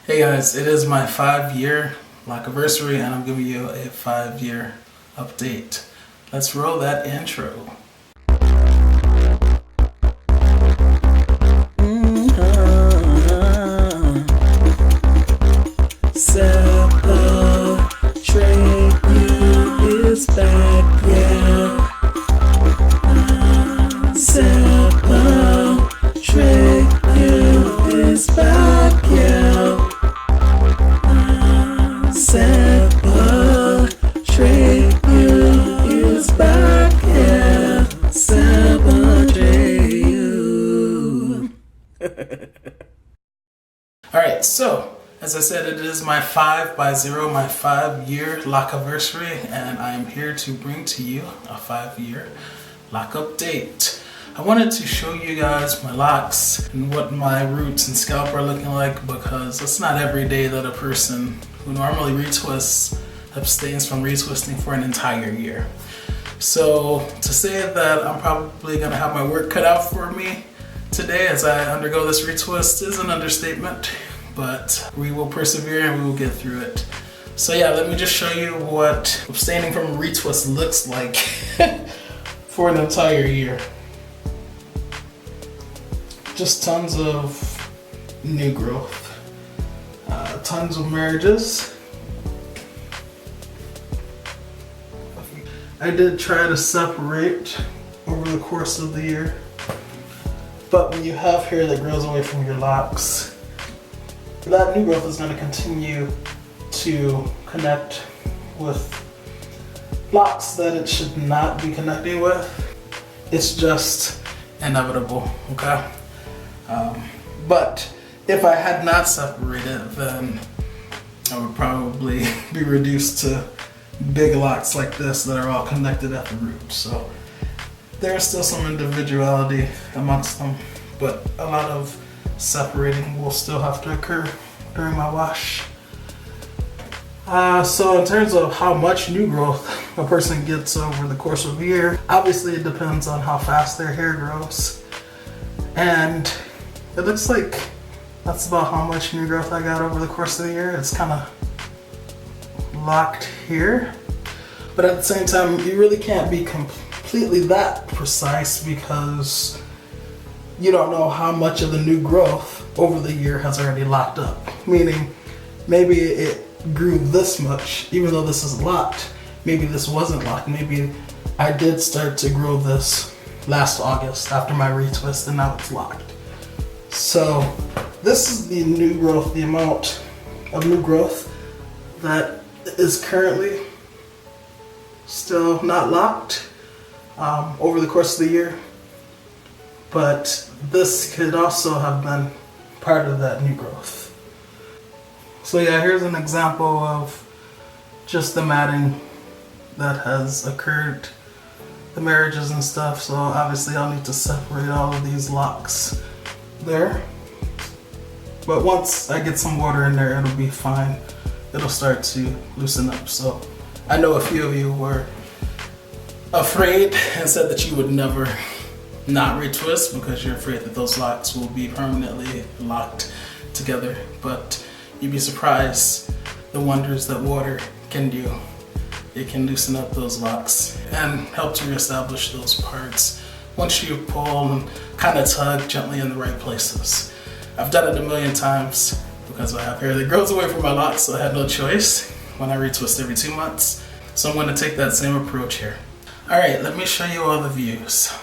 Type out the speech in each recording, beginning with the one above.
Hey guys, it is my 5-year Lociversary and I'm giving you a 5-year update. Let's roll that intro. Atreyu is back, yeah. Atreyu is back, yeah. Atreyu is back, yeah. Atreyu. Alright, so as I said, it is my 5x0, my 5-year Lociversary, and I am here to bring to you a 5-year lock update. I wanted to show you guys my locks and what my roots and scalp are looking like, because it's not every day that a person who normally retwists abstains from retwisting for an entire year. So to say that I'm probably going to have my work cut out for me today as I undergo this retwist is an understatement, but we will persevere and we will get through it. So yeah, let me just show you what abstaining from a retwist looks like for an entire year. Just tons of new growth, tons of marriages. I did try to separate over the course of the year, but when you have hair that grows away from your locks, that new growth is going to continue to connect with locks that it should not be connecting with. It's just inevitable, okay? But if I had not separated, then I would probably be reduced to big locks like this that are all connected at the root. So there's still some individuality amongst them, but a lot of separating will still have to occur during my wash. So in terms of how much new growth a person gets over the course of a year, obviously it depends on how fast their hair grows. And it looks like that's about how much new growth I got over the course of the year. It's kind of locked here. But at the same time, you really can't be completely that precise because you don't know how much of the new growth over the year has already locked up. Meaning, maybe it grew this much, even though this is locked. Maybe this wasn't locked. Maybe I did start to grow this last August after my retwist and now it's locked. So this is the new growth, the amount of new growth that is currently still not locked over the course of the year. But this could also have been part of that new growth. So yeah, here's an example of just the matting that has occurred, the marriages and stuff. So obviously I'll need to separate all of these locks there. But once I get some water in there, it'll be fine. It'll start to loosen up. So I know a few of you were afraid and said that you would never not retwist because you're afraid that those locks will be permanently locked together. But you'd be surprised the wonders that water can do. It can loosen up those locks and help to reestablish those parts once you pull and kind of tug gently in the right places. I've done it a million times because I have hair that grows away from my locks, so I had no choice when I retwist every 2 months. So I'm going to take that same approach here. Alright, let me show you all the views.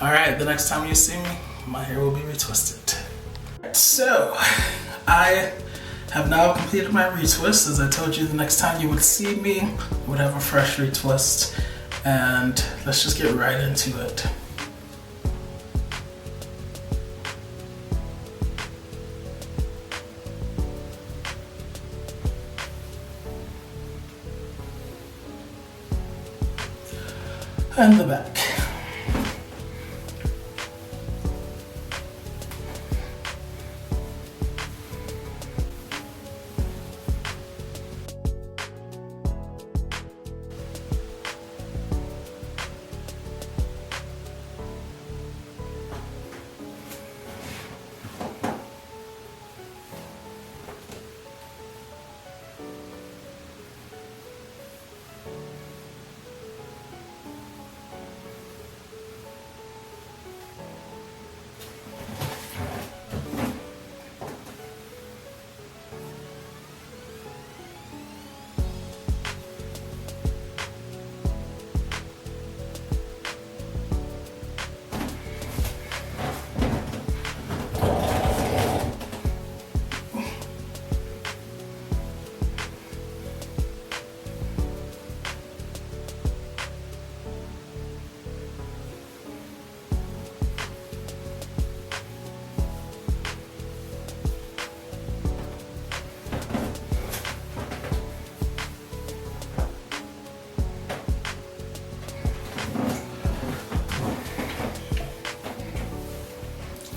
Alright, the next time you see me, my hair will be retwisted. So, I have now completed my retwist. As I told you, the next time you would see me, I would have a fresh retwist. And let's just get right into it. And the back.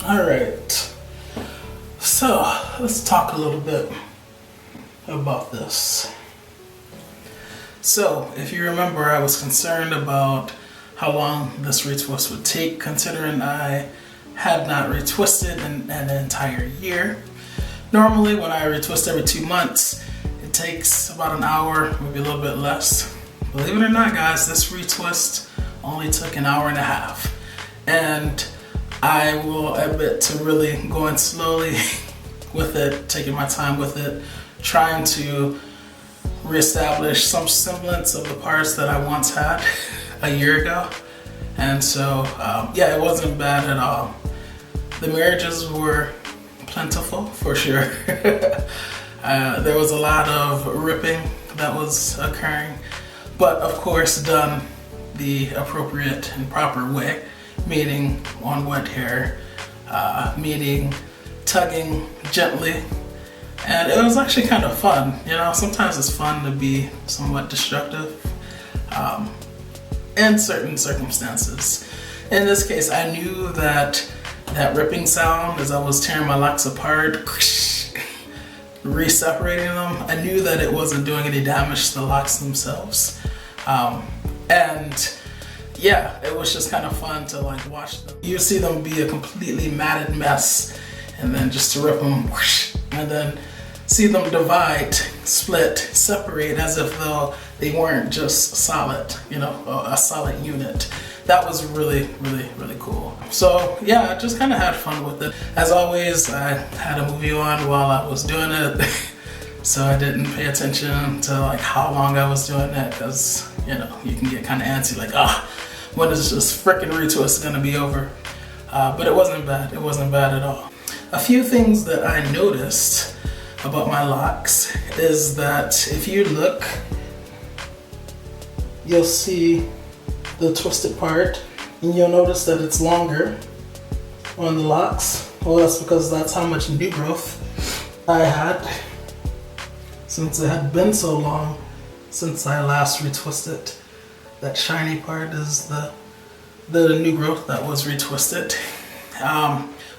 Alright, so let's talk a little bit about this. So, if you remember, I was concerned about how long this retwist would take, considering I had not retwisted in an entire year. Normally, when I retwist every 2 months, it takes about an hour, maybe a little bit less. Believe it or not, guys, this retwist only took an hour and a half. And I will admit to really going slowly with it, taking my time with it, trying to reestablish some semblance of the parts that I once had a year ago. And so, yeah, it wasn't bad at all. The marriages were plentiful, for sure. There was a lot of ripping that was occurring, but of course done the appropriate and proper way. Meaning on wet hair, meaning tugging gently, and it was actually kind of fun. You know, sometimes it's fun to be somewhat destructive in certain circumstances. In this case, I knew that ripping sound as I was tearing my locks apart, re-separating them, I knew that it wasn't doing any damage to the locks themselves, and yeah, it was just kind of fun to like watch them. You see them be a completely matted mess, and then just to rip them, whoosh, and then see them divide, split, separate as if though they weren't just solid, you know, a solid unit. That was really, really, really cool. So yeah, I just kind of had fun with it. As always, I had a movie on while I was doing it, so I didn't pay attention to like how long I was doing it, because you know, you can get kind of antsy, like, when is this frickin' retwist gonna be over? But it wasn't bad. It wasn't bad at all. A few things that I noticed about my locks is that if you look, you'll see the twisted part, and you'll notice that it's longer on the locks. Well, that's because that's how much new growth I had, since it had been so long since I last retwisted. That shiny part is the new growth that was retwisted.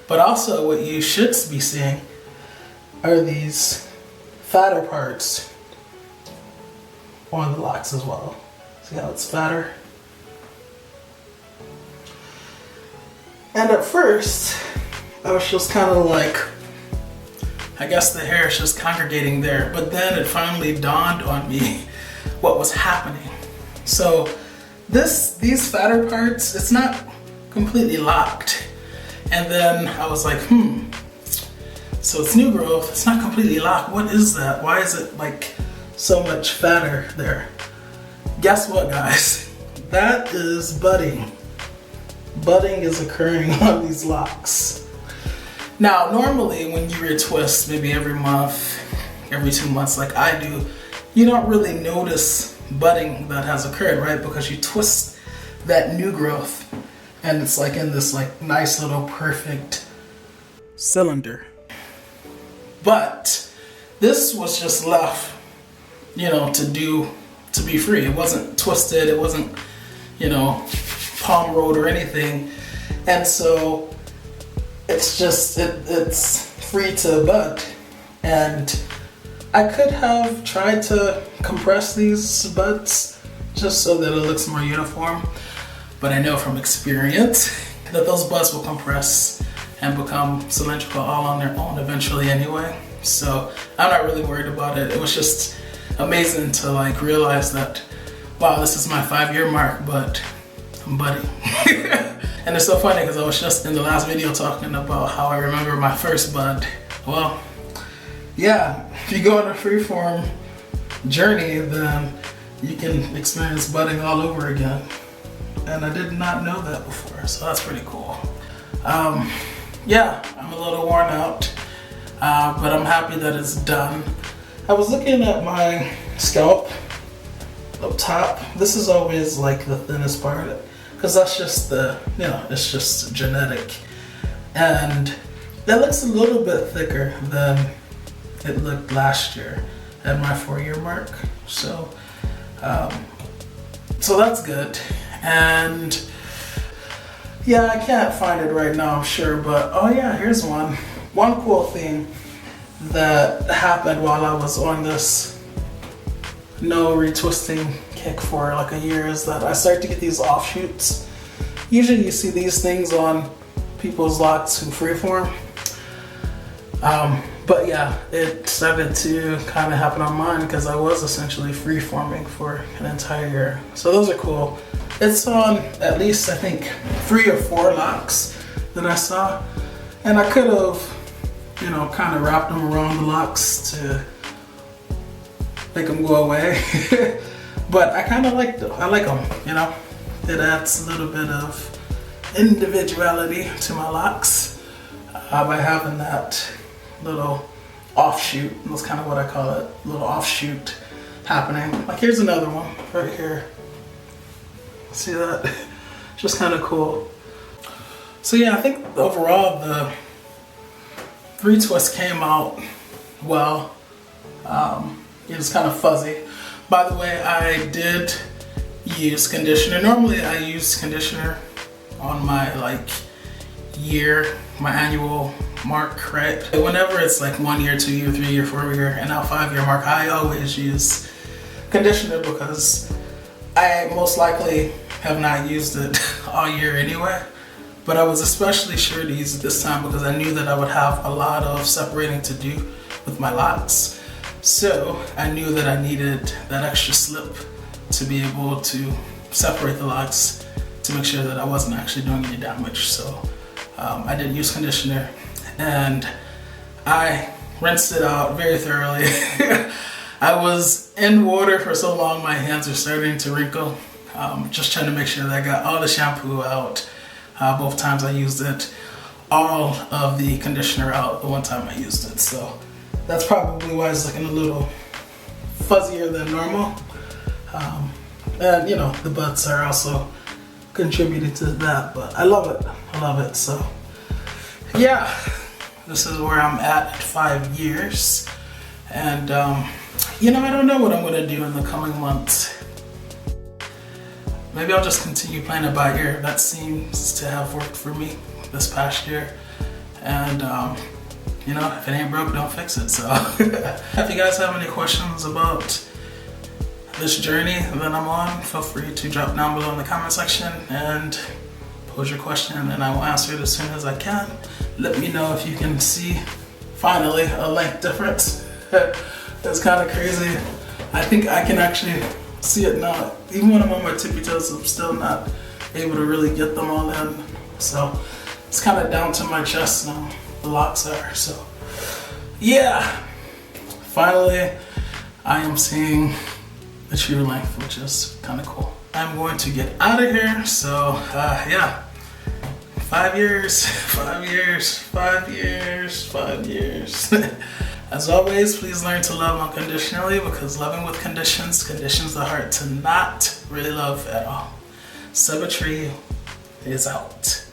But also what you should be seeing are these fatter parts on the locks as well. See how it's fatter? And at first, I was just kind of like, I guess the hair is just congregating there. But then it finally dawned on me what was happening. So these fatter parts, it's not completely locked. And then I was like, so it's new growth, it's not completely locked. What is that? Why is it like so much fatter there? Guess what, guys? That is budding. budding is occurring on these locks. Now, normally when you retwist, maybe every month, every 2 months like I do, you don't really notice budding that has occurred, right? Because you twist that new growth and it's like in this like nice little perfect cylinder. But this was just left, you know, to be free. It wasn't twisted, it wasn't, you know, palm rolled or anything. And so it's just, it's free to bud. And I could have tried to compress these buds just so that it looks more uniform. But I know from experience that those buds will compress and become cylindrical all on their own eventually anyway. So I'm not really worried about it. It was just amazing to like realize that, wow, this is my 5-year mark, but I'm budding. And it's so funny because I was just in the last video talking about how I remember my first bud. Well, yeah, if you go on a freeform journey, then you can experience budding all over again. And I did not know that before, so that's pretty cool. Yeah, I'm a little worn out, but I'm happy that it's done. I was looking at my scalp up top. This is always like the thinnest part, because that's just the, you know, it's just genetic. And that looks a little bit thicker than it looked last year at my 4-year mark. So, so that's good. And yeah, I can't find it right now, I'm sure, but oh yeah, here's one. One cool thing that happened while I was on this no retwisting kick for like a year is that I started to get these offshoots. Usually you see these things on people's Locs who freeform. But yeah, it started to kind of happen on mine because I was essentially freeforming for an entire year. So those are cool. It's on at least, I think, 3 or 4 Locs that I saw. And I could have, you know, kind of wrapped them around the Locs to make them go away. But I kind of like them. I like them, you know. It adds a little bit of individuality to my Locs by having that little offshoot. That's kind of what I call it, little offshoot happening. Like here's another one right here. See that? Just kind of cool. So yeah, I think overall the retwist came out well. It was kind of fuzzy. By the way, I did use conditioner. Normally I use conditioner on my like year, my annual mark, right? Whenever it's like 1 year, 2 year, 3 year, 4 year, and now 5-year mark, I always use conditioner because I most likely have not used it all year anyway. But I was especially sure to use it this time because I knew that I would have a lot of separating to do with my Locs. So I knew that I needed that extra slip to be able to separate the Locs to make sure that I wasn't actually doing any damage. So I did use conditioner and I rinsed it out very thoroughly. I was in water for so long, my hands are starting to wrinkle. Just trying to make sure that I got all the shampoo out. Both times I used it, all of the conditioner out the one time I used it. So that's probably why it's looking a little fuzzier than normal. And you know, the buds are also contributing to that, but I love it. I love it. So yeah, this is where I'm at 5 years. And you know, I don't know what I'm gonna do in the coming months. Maybe I'll just continue playing it by ear. That seems to have worked for me this past year. And you know, if it ain't broke, don't fix it. So if you guys have any questions about this journey that I'm on, feel free to drop down below in the comment section and pose your question and I will answer it as soon as I can. Let me know if you can see, finally, a length difference. That's kind of crazy. I think I can actually see it now. Even when I'm on my tippy toes, I'm still not able to really get them all in. So it's kind of down to my chest now, the Locs are. So yeah, finally I am seeing the true length, which is kind of cool. I'm going to get out of here. So yeah, 5 years, 5 years, 5 years, 5 years. As always, please learn to love unconditionally, because loving with conditions conditions the heart to not really love at all. Atreyu is out.